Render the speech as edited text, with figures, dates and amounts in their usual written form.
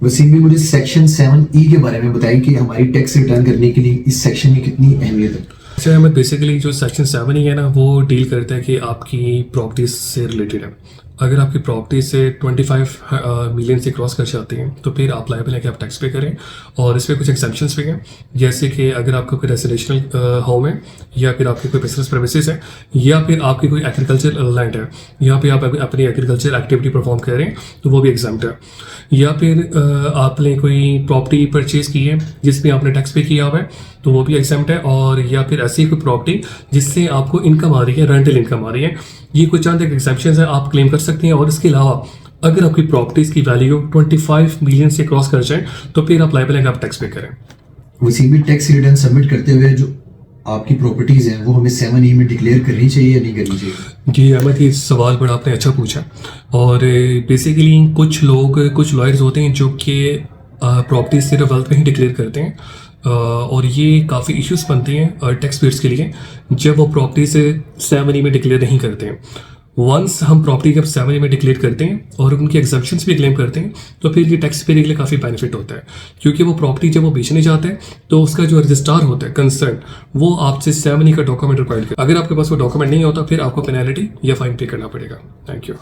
वसीम भी मुझे section 7E के बारे में बताएं कि हमारी टैक्स रिटर्न करने के लिए इस सेक्शन की कितनी अहमियत है। अच्छा अहमद, बेसिकली जो सेक्शन 7 ही है ना, वो डील करता है कि आपकी प्रॉपर्टीज से रिलेटेड है। अगर आपकी प्रॉपर्टी से 25 मिलियन से क्रॉस कर जाती हैं तो फिर आप लायबल है कि आप टैक्स पे करें। और इसमें कुछ एग्जेम्पशंस भी हैं, जैसे कि अगर आपका कोई रेजिडेंशियल होम है, या फिर आपकी कोई बिजनेस प्रेमिसेस है, या फिर आपकी कोई एग्रीकल्चर लैंड है, या फिर आप अपनी एग्रीकल्चर एक्टिविटी परफॉर्म कर रहे हैं तो वो भी एग्जाम्प्ट है। या फिर आपने कोई प्रॉपर्टी परचेज की है जिसमें आपने टैक्स पे किया हुआ है तो वो भी एग्जाम्प्ट है। और या फिर ऐसी कोई प्रॉपर्टी जिससे आपको इनकम आ रही है, रेंटल इनकम आ रही है, ये कुछ चंद एक एग्जेम्पशंस है, आप क्लेम कर सकते हैं। और इसके अलावा अगर आपकी प्रॉपर्टीज की वैल्यू 25 मिलियन से क्रॉस कर जाए तो फिर आप लायबल है कि आप टैक्स पे करें। वसीम भी टैक्स रिटर्न सबमिट करते हुए जो आपकी प्रॉपर्टीज हैं वो हमें 7E में डिक्लेयर करनी चाहिए या नहीं करनी चाहिए। जी अहमद, ये सवाल बड़ा आपने अच्छा पूछा। और बेसिकली कुछ लॉयर्स होते हैं जो कि प्रॉपर्टी सिर्फ वेल्थ में ही डिक्लेयर करते हैं, और ये काफ़ी इश्यूज बनते हैं टैक्स पेयर्स के लिए जब वो प्रॉपर्टी से 7E में डिक्लेयर नहीं करते हैं। वंस हम प्रॉपर्टी जब 7E में डिक्लेयर करते हैं और उनकी एग्जम्पशंस भी क्लेम करते हैं तो फिर ये टैक्स पेयर के लिए काफ़ी बेनिफिट होता है, क्योंकि वो प्रॉपर्टी जब वो बेचने जाते हैं तो उसका जो रजिस्ट्रार होता है कंसर्न, वो आपसे 7E का डॉक्यूमेंट रिक्वायर्ड करता है। अगर आपके पास वो डॉक्यूमेंट नहीं होता फिर आपको पेनल्टी या फाइन पे करना पड़ेगा। Thank you.